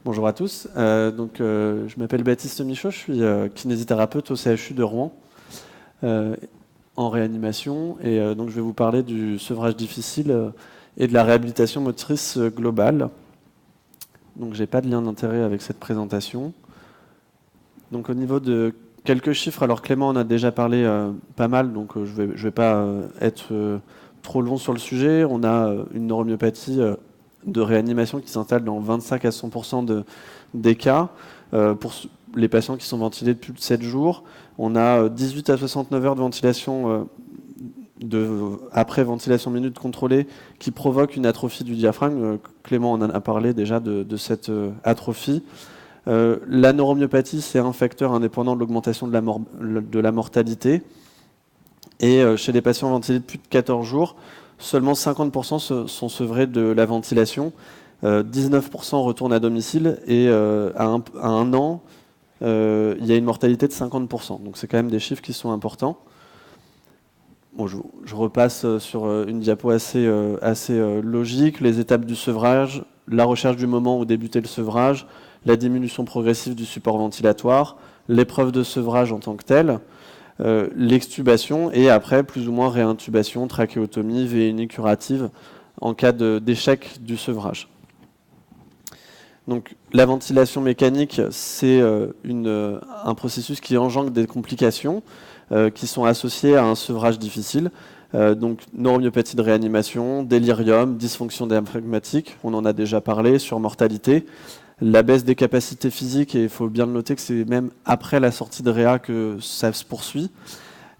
Bonjour à tous. Je m'appelle Baptiste Michaud, je suis kinésithérapeute au CHU de Rouen en réanimation. Donc je vais vous parler du sevrage difficile et de la réhabilitation motrice globale. Donc j'ai pas de lien d'intérêt avec cette présentation. Donc au niveau de quelques chiffres, alors Clément en a déjà parlé pas mal, donc je vais pas être trop long sur le sujet. On a une neuromyopathie de réanimation qui s'installe dans 25 à 100% des cas. Pour les patients qui sont ventilés de plus de 7 jours, on a 18 à 69 heures de ventilation après ventilation minute contrôlée qui provoque une atrophie du diaphragme. Clément en a parlé déjà de cette atrophie. La neuromyopathie, c'est un facteur indépendant de l'augmentation de la mortalité. Et chez les patients ventilés de plus de 14 jours, seulement 50% sont sevrés de la ventilation, 19% retournent à domicile et à un an, il y a une mortalité de 50%. Donc c'est quand même des chiffres qui sont importants. Bon, je repasse sur une diapo assez logique, les étapes du sevrage, la recherche du moment où débuter le sevrage, la diminution progressive du support ventilatoire, l'épreuve de sevrage en tant que telle, l'extubation et après plus ou moins réintubation, trachéotomie, VNI curative en cas d'échec du sevrage. Donc la ventilation mécanique, c'est un processus qui engendre des complications qui sont associées à un sevrage difficile. Donc neuromyopathie de réanimation, délirium, dysfonction diaphragmatique, on en a déjà parlé, surmortalité, la baisse des capacités physiques, et il faut bien le noter que c'est même après la sortie de réa que ça se poursuit.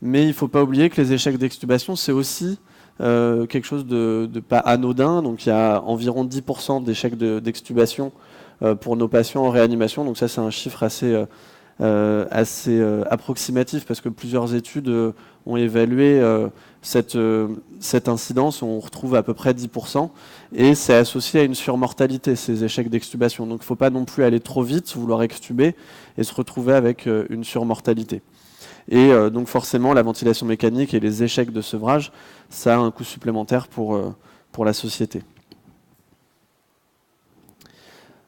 Mais il ne faut pas oublier que les échecs d'extubation, c'est aussi quelque chose de pas anodin. Donc il y a environ 10% d'échecs d'extubation pour nos patients en réanimation. Donc ça, c'est un chiffre assez approximatif parce que plusieurs études ont évalué cette incidence. On retrouve à peu près 10% et c'est associé à une surmortalité, ces échecs d'extubation. Donc il ne faut pas non plus aller trop vite, vouloir extuber et se retrouver avec une surmortalité. Et donc forcément, la ventilation mécanique et les échecs de sevrage, ça a un coût supplémentaire pour la société.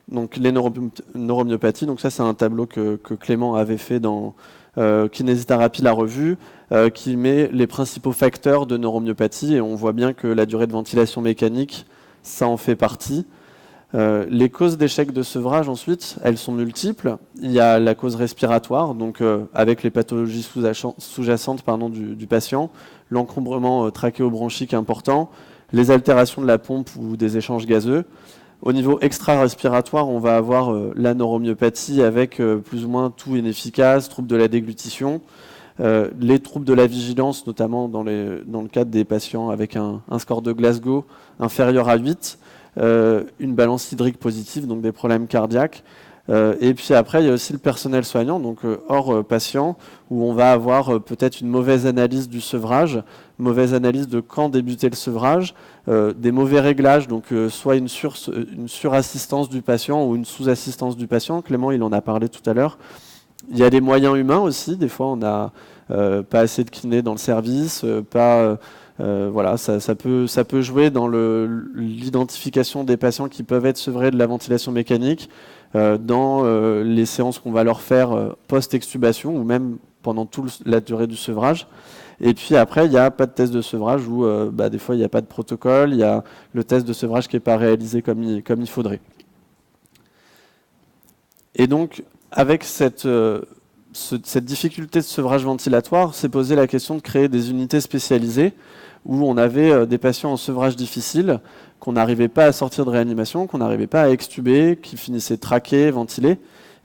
Donc les neuromyopathies, donc ça c'est un tableau que Clément avait fait dans Kinésithérapie la revue, qui met les principaux facteurs de neuromyopathie et on voit bien que la durée de ventilation mécanique, ça en fait partie. Les causes d'échec de sevrage ensuite, elles sont multiples. Il y a la cause respiratoire, donc avec les pathologies sous-jacentes du patient, l'encombrement trachéobronchique important, les altérations de la pompe ou des échanges gazeux. Au niveau extra-respiratoire, on va avoir la neuromyopathie avec plus ou moins tout inefficace, troubles de la déglutition, les troubles de la vigilance, notamment dans le cadre des patients avec un score de Glasgow inférieur à 8, une balance hydrique positive, donc des problèmes cardiaques. Et puis après, il y a aussi le personnel soignant, donc hors patient, où on va avoir peut-être une mauvaise analyse du sevrage, mauvaise analyse de quand débuter le sevrage, des mauvais réglages, donc soit une surassistance du patient ou une sous-assistance du patient. Clément, il en a parlé tout à l'heure. Il y a des moyens humains aussi. Des fois, on n'a pas assez de kinés dans le service, voilà, ça peut jouer dans l'identification des patients qui peuvent être sevrés de la ventilation mécanique dans les séances qu'on va leur faire post-extubation ou même pendant toute la durée du sevrage. Et puis après, il n'y a pas de test de sevrage où des fois, il n'y a pas de protocole, il y a le test de sevrage qui n'est pas réalisé comme il faudrait. Et donc, avec cette difficulté de sevrage ventilatoire, s'est posé la question de créer des unités spécialisées où on avait des patients en sevrage difficile qu'on n'arrivait pas à sortir de réanimation, qu'on n'arrivait pas à extuber, qui finissaient traqués, ventilés.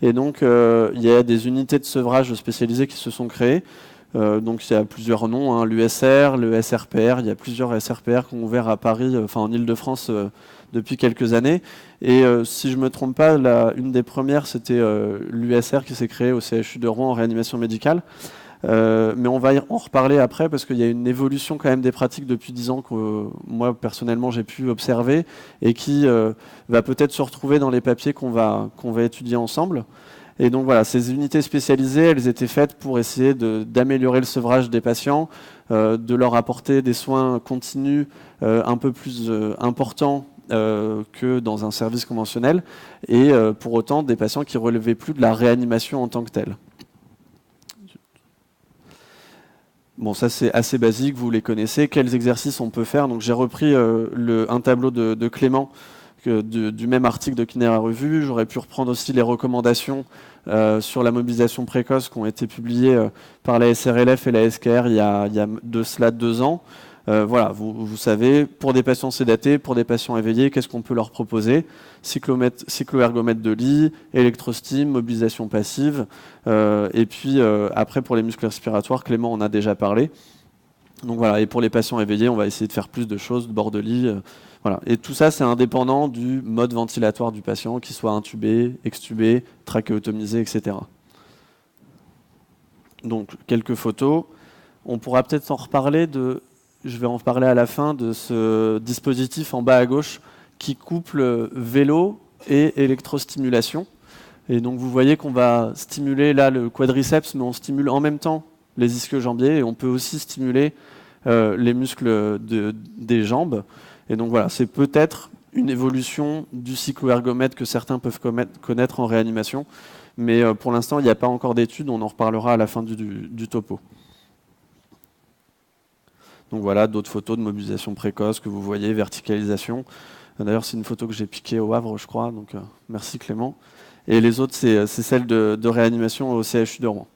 Et donc, il y a des unités de sevrage spécialisées qui se sont créées. Donc, il y a plusieurs noms, hein, l'USR, le SRPR. Il y a plusieurs SRPR qui ont ouvert à Paris, en Ile-de-France, depuis quelques années. Et si je ne me trompe pas, une des premières, c'était l'USR qui s'est créée au CHU de Rouen en réanimation médicale. Mais on va en reparler après parce qu'il y a une évolution quand même des pratiques depuis 10 ans que moi personnellement j'ai pu observer et qui va peut-être se retrouver dans les papiers qu'on va étudier ensemble. Et donc voilà, ces unités spécialisées, elles étaient faites pour essayer d'améliorer le sevrage des patients, de leur apporter des soins continus un peu plus importants que dans un service conventionnel, et pour autant des patients qui ne relevaient plus de la réanimation en tant que telle. Bon, ça c'est assez basique, vous les connaissez. Quels exercices on peut faire? Donc j'ai repris un tableau de Clément du même article de Kinera Revue. J'aurais pu reprendre aussi les recommandations sur la mobilisation précoce qui ont été publiées par la SRLF et la SKR il y a de cela 2 ans. Voilà, vous savez, pour des patients sédatés, pour des patients éveillés, qu'est-ce qu'on peut leur proposer? Cycloergomètre de lit, électrostime, mobilisation passive, et puis après pour les muscles respiratoires, Clément en a déjà parlé. Donc voilà, et pour les patients éveillés, on va essayer de faire plus de choses, de bord de lit, voilà. Et tout ça, c'est indépendant du mode ventilatoire du patient, qu'il soit intubé, extubé, trachéotomisé, etc. Donc quelques photos. On pourra peut-être en reparler je vais en parler à la fin de ce dispositif en bas à gauche qui couple vélo et électrostimulation. Et donc vous voyez qu'on va stimuler là le quadriceps, mais on stimule en même temps les ischio-jambiers et on peut aussi stimuler les muscles des jambes. Et donc voilà, c'est peut-être une évolution du cycloergomètre que certains peuvent connaître en réanimation, mais pour l'instant il n'y a pas encore d'études, on en reparlera à la fin du topo. Donc voilà, d'autres photos de mobilisation précoce que vous voyez, verticalisation. D'ailleurs, c'est une photo que j'ai piquée au Havre, je crois, donc merci Clément. Et les autres, c'est celle de réanimation au CHU de Rouen.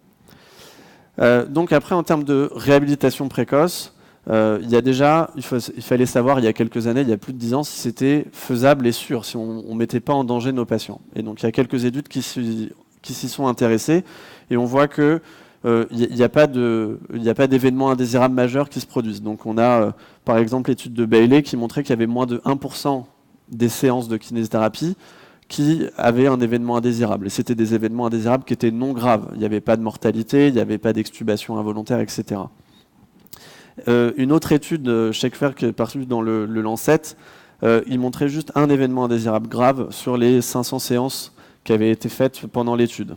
Donc après, en termes de réhabilitation précoce, il y a déjà, il fallait savoir il y a quelques années, il y a plus de 10 ans, si c'était faisable et sûr, si on ne mettait pas en danger nos patients. Et donc il y a quelques études qui s'y sont intéressées, et on voit que il n'y a pas d'événements indésirables majeurs qui se produisent. Donc on a par exemple l'étude de Bailey qui montrait qu'il y avait moins de 1% des séances de kinésithérapie qui avaient un événement indésirable. Et c'était des événements indésirables qui étaient non graves. Il n'y avait pas de mortalité, il n'y avait pas d'extubation involontaire, etc. Une autre étude, Schaeffer, qui est parue dans le Lancet, il montrait juste un événement indésirable grave sur les 500 séances qui avaient été faites pendant l'étude.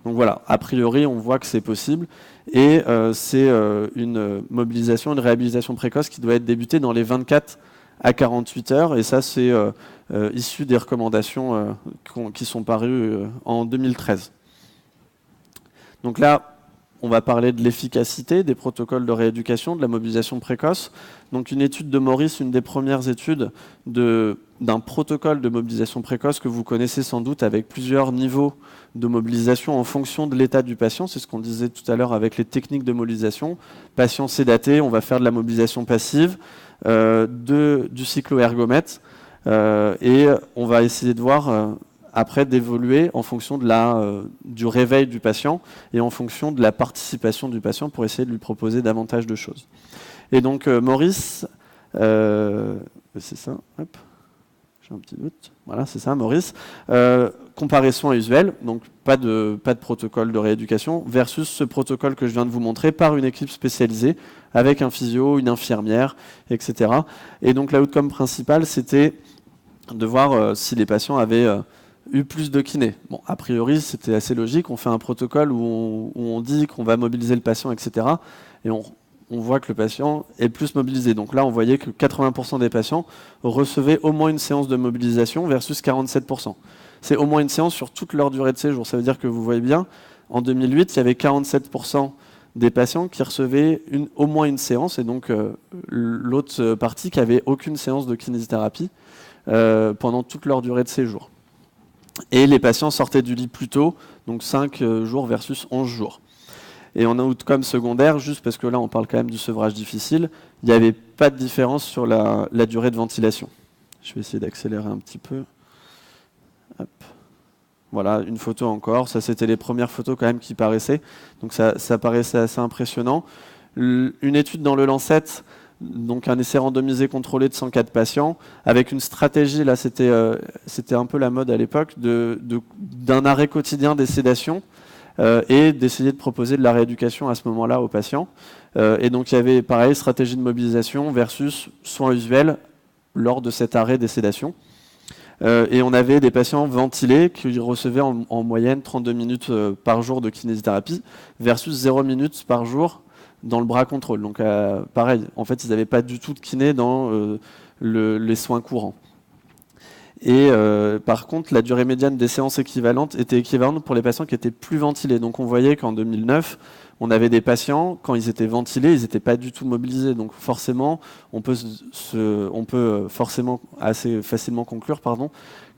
Donc voilà, a priori, on voit que c'est possible. Et c'est une mobilisation, une réhabilitation précoce qui doit être débutée dans les 24 à 48 heures. Et ça, c'est issu des recommandations qui sont parues en 2013. Donc là, on va parler de l'efficacité des protocoles de rééducation, de la mobilisation précoce. Donc une étude de Maurice, une des premières études d'un protocole de mobilisation précoce que vous connaissez sans doute avec plusieurs niveaux de mobilisation en fonction de l'état du patient. C'est ce qu'on disait tout à l'heure avec les techniques de mobilisation. Patient sédaté, on va faire de la mobilisation passive, du cycloergomètre, et on va essayer de voir après d'évoluer en fonction du réveil du patient et en fonction de la participation du patient pour essayer de lui proposer davantage de choses. Et donc Maurice, c'est ça, hop, j'ai un petit doute, voilà, c'est ça, Maurice, comparer soins usuels, donc pas de protocole de rééducation, versus ce protocole que je viens de vous montrer par une équipe spécialisée, avec un physio, une infirmière, etc. Et donc l'outcome principal, c'était de voir si les patients avaient eu plus de kinés. Bon, a priori, c'était assez logique. On fait un protocole où on dit qu'on va mobiliser le patient, etc. Et on voit que le patient est plus mobilisé. Donc là, on voyait que 80% des patients recevaient au moins une séance de mobilisation versus 47%. C'est au moins une séance sur toute leur durée de séjour. Ça veut dire que vous voyez bien, en 2008, il y avait 47% des patients qui recevaient au moins une séance, et donc l'autre partie qui n'avait aucune séance de kinésithérapie pendant toute leur durée de séjour. Et les patients sortaient du lit plus tôt, donc 5 jours versus 11 jours. Et en outcome secondaire, juste parce que là on parle quand même du sevrage difficile, il n'y avait pas de différence sur la durée de ventilation. Je vais essayer d'accélérer un petit peu. Hop. Voilà, une photo encore. Ça, c'était les premières photos quand même qui paraissaient. Donc ça paraissait assez impressionnant. Une étude dans le Lancet, donc un essai randomisé contrôlé de 104 patients, avec une stratégie, là c'était un peu la mode à l'époque, d'un arrêt quotidien des sédations et d'essayer de proposer de la rééducation à ce moment-là aux patients. Et donc il y avait pareil, stratégie de mobilisation versus soins usuels lors de cet arrêt des sédations. Et on avait des patients ventilés qui recevaient en moyenne 32 minutes par jour de kinésithérapie versus 0 minutes par jour dans le bras contrôle. Donc pareil, en fait, ils n'avaient pas du tout de kiné dans les soins courants. Et par contre, la durée médiane des séances équivalentes était équivalente pour les patients qui étaient plus ventilés. Donc on voyait qu'en 2009, on avait des patients, quand ils étaient ventilés, ils n'étaient pas du tout mobilisés. Donc forcément, on peut forcément assez facilement conclure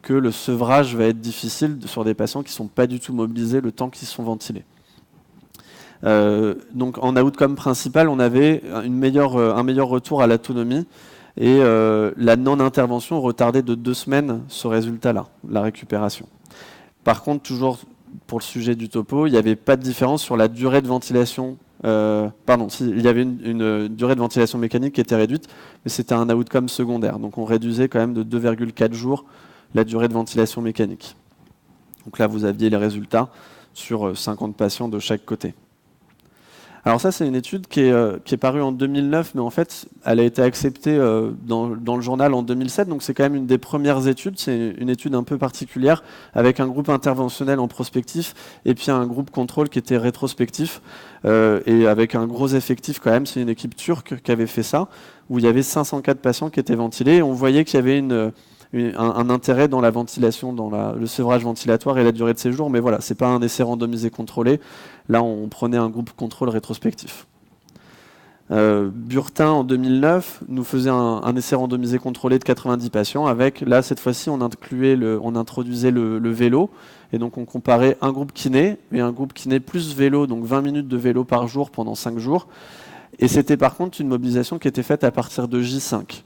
que le sevrage va être difficile sur des patients qui ne sont pas du tout mobilisés le temps qu'ils sont ventilés. Donc en outcome principal, on avait un meilleur retour à l'autonomie et la non-intervention retardait de 2 semaines ce résultat-là, la récupération. Par contre, toujours pour le sujet du topo, il n'y avait pas de différence sur la durée de ventilation. Il y avait une durée de ventilation mécanique qui était réduite, mais c'était un outcome secondaire. Donc on réduisait quand même de 2,4 jours la durée de ventilation mécanique. Donc là, vous aviez les résultats sur 50 patients de chaque côté. Alors ça, c'est une étude qui est parue en 2009, mais en fait, elle a été acceptée dans le journal en 2007, donc c'est quand même une des premières études. C'est une étude un peu particulière, avec un groupe interventionnel en prospectif, et puis un groupe contrôle qui était rétrospectif, et avec un gros effectif quand même. C'est une équipe turque qui avait fait ça, où il y avait 504 patients qui étaient ventilés, et on voyait qu'il y avait un intérêt dans la ventilation, dans le sevrage ventilatoire et la durée de séjour, mais voilà, c'est pas un essai randomisé contrôlé. Là, on prenait un groupe contrôle rétrospectif. Burtin, en 2009, nous faisait un essai randomisé contrôlé de 90 patients avec, là, cette fois-ci, on introduisait le vélo, et donc on comparait un groupe kiné et un groupe kiné plus vélo, donc 20 minutes de vélo par jour pendant 5 jours. Et c'était par contre une mobilisation qui était faite à partir de J5.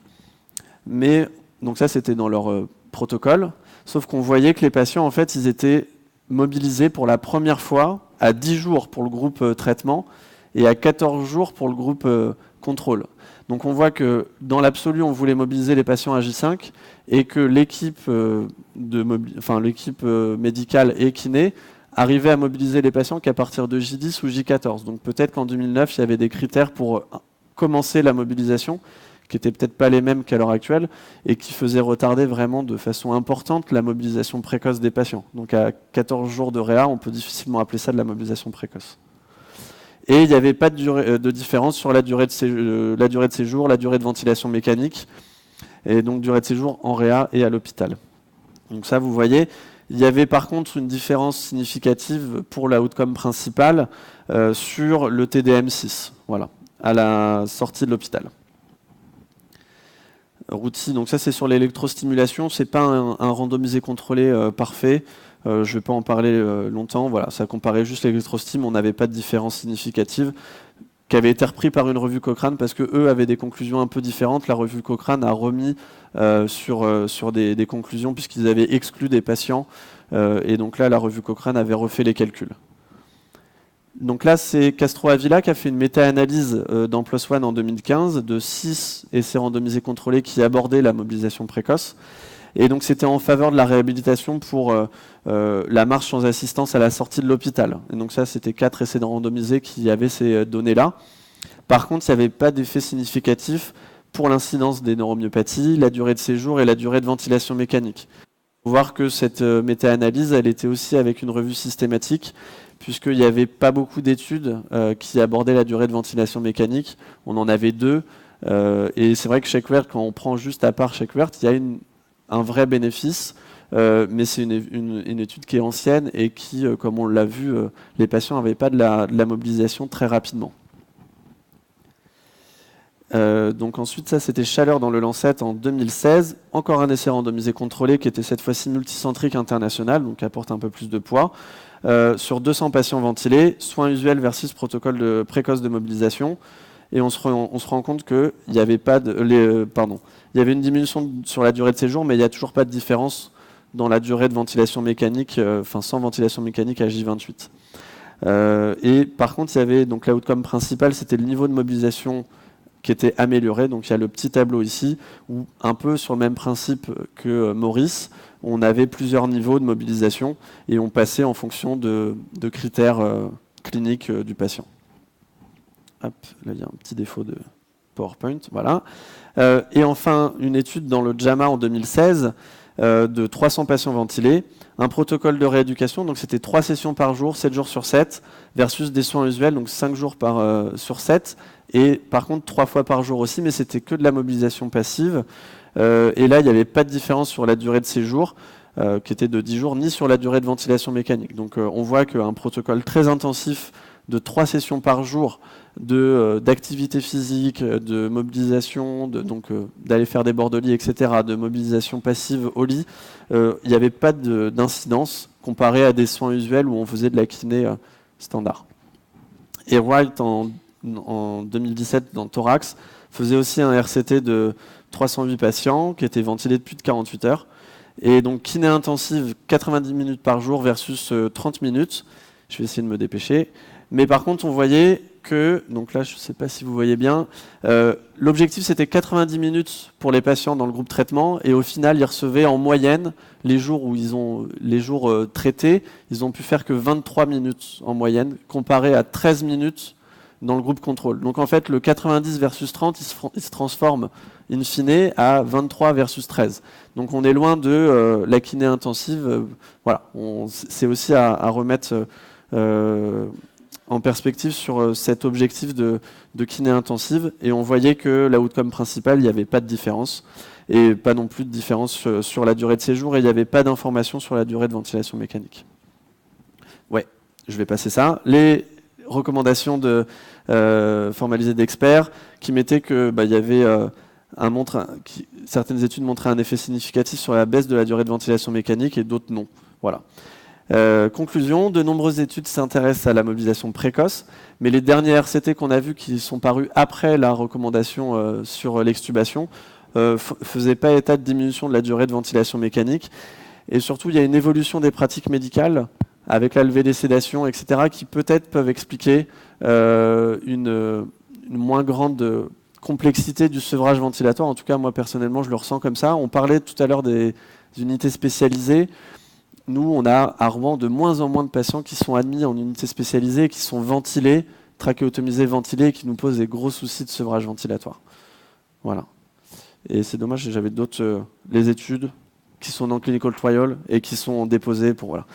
Mais donc ça, c'était dans leur protocole, sauf qu'on voyait que les patients, en fait, ils étaient mobilisés pour la première fois à 10 jours pour le groupe traitement et à 14 jours pour le groupe contrôle. Donc on voit que dans l'absolu, on voulait mobiliser les patients à J5 et que l'équipe médicale et kiné arrivait à mobiliser les patients qu'à partir de J10 ou J14. Donc peut-être qu'en 2009, il y avait des critères pour commencer la mobilisation qui n'étaient peut-être pas les mêmes qu'à l'heure actuelle, et qui faisaient retarder vraiment de façon importante la mobilisation précoce des patients. Donc à 14 jours de réa, on peut difficilement appeler ça de la mobilisation précoce. Et il n'y avait pas de différence sur la durée de séjour, la durée de ventilation mécanique, et donc durée de séjour en réa et à l'hôpital. Donc ça, vous voyez, il y avait par contre une différence significative pour l'outcome principal sur le TDM6, voilà, à la sortie de l'hôpital. Routy, donc ça c'est sur l'électrostimulation, c'est pas un randomisé contrôlé parfait, je ne vais pas en parler longtemps, voilà, ça comparait juste l'électrostim, on n'avait pas de différence significative, qui avait été repris par une revue Cochrane parce que eux avaient des conclusions un peu différentes. La revue Cochrane a remis sur des conclusions puisqu'ils avaient exclu des patients, et donc là la revue Cochrane avait refait les calculs. Donc là, c'est Castro Avila qui a fait une méta-analyse dans PLOS ONE en 2015 de 6 essais randomisés contrôlés qui abordaient la mobilisation précoce. Et donc c'était en faveur de la réhabilitation pour la marche sans assistance à la sortie de l'hôpital. Et donc ça, c'était 4 essais randomisés qui avaient ces données-là. Par contre, il n'y avait pas d'effet significatif pour l'incidence des neuromyopathies, la durée de séjour et la durée de ventilation mécanique. Il faut voir que cette méta-analyse, elle était aussi avec une revue systématique, puisqu'il n'y avait pas beaucoup d'études qui abordaient la durée de ventilation mécanique. On en avait 2. Et c'est vrai que ShakeWord, quand on prend juste à part ShakeWord, il y a un vrai bénéfice, mais c'est une étude qui est ancienne et qui, comme on l'a vu, les patients n'avaient pas de la mobilisation très rapidement. Donc ensuite, ça c'était Chaleur dans le Lancet en 2016. Encore un essai randomisé contrôlé qui était cette fois-ci multicentrique international, donc apporte un peu plus de poids. Sur 200 patients ventilés, soins usuels versus protocole précoce de mobilisation. Et on se rend compte qu'il n'y avait pas il y avait une diminution sur la durée de séjour, mais il n'y a toujours pas de différence dans la durée de ventilation mécanique, sans ventilation mécanique à J28. Et par contre, il y avait donc l'outcome principal, c'était le niveau de mobilisation qui était amélioré. Donc il y a le petit tableau ici, où un peu sur le même principe que Maurice, on avait plusieurs niveaux de mobilisation et on passait en fonction de critères cliniques du patient. Hop, là il y a un petit défaut de PowerPoint, voilà. Et enfin, une étude dans le JAMA en 2016 de 300 patients ventilés, un protocole de rééducation, donc c'était 3 sessions par jour, 7 jours sur 7, versus des soins usuels, donc 5 jours sur 7, et par contre 3 fois par jour aussi, mais c'était que de la mobilisation passive. Et là, il n'y avait pas de différence sur la durée de séjour, qui était de 10 jours, ni sur la durée de ventilation mécanique. Donc on voit qu'un protocole très intensif de 3 sessions par jour d'activité physique, de mobilisation, d'aller faire des bords de lit, etc., de mobilisation passive au lit, il n'y avait pas d'incidence comparé à des soins usuels où on faisait de la kiné standard. Et Wright, en 2017, dans Thorax, faisait aussi un RCT de 308 patients qui étaient ventilés de plus de 48 heures. Et donc kiné intensive, 90 minutes par jour versus 30 minutes. Je vais essayer de me dépêcher. Mais par contre, on voyait que, donc là, je ne sais pas si vous voyez bien, l'objectif c'était 90 minutes pour les patients dans le groupe traitement, et au final, ils recevaient en moyenne, les jours traités, ils ont pu faire que 23 minutes en moyenne, comparé à 13 minutes dans le groupe contrôle. Donc en fait, le 90 versus 30, il se transforme in fine à 23 versus 13. Donc on est loin de la kiné intensive. Voilà, c'est aussi à remettre en perspective sur cet objectif de kiné intensive, et on voyait que l'outcome principal, il n'y avait pas de différence, et pas non plus de différence sur la durée de séjour, et il n'y avait pas d'information sur la durée de ventilation mécanique. Ouais, je vais passer ça. Les recommandations formalisées d'experts qui mettaient que il y avait certaines études montraient un effet significatif sur la baisse de la durée de ventilation mécanique et d'autres non. Voilà. Conclusion, de nombreuses études s'intéressent à la mobilisation précoce, mais les derniers RCT qu'on a vus qui sont parus après la recommandation sur l'extubation faisaient pas état de diminution de la durée de ventilation mécanique, et surtout il y a une évolution des pratiques médicales avec la levée des sédations, etc., qui peut-être peuvent expliquer une moins grande complexité du sevrage ventilatoire. En tout cas, moi personnellement, je le ressens comme ça. On parlait tout à l'heure des unités spécialisées. Nous, on a à Rouen de moins en moins de patients qui sont admis en unité spécialisée, qui sont ventilés, trachéotomisés, ventilés, qui nous posent des gros soucis de sevrage ventilatoire. Voilà. Et c'est dommage, j'avais d'autres les études qui sont dans Clinical Trial et qui sont déposées pour... Voilà.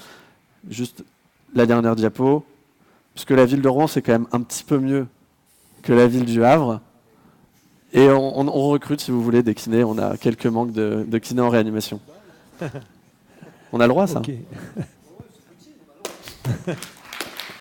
Juste la dernière diapo, puisque la ville de Rouen, c'est quand même un petit peu mieux que la ville du Havre. Et on recrute, si vous voulez, des kinés. On a quelques manques de kinés en réanimation. On a le droit à ça. Okay.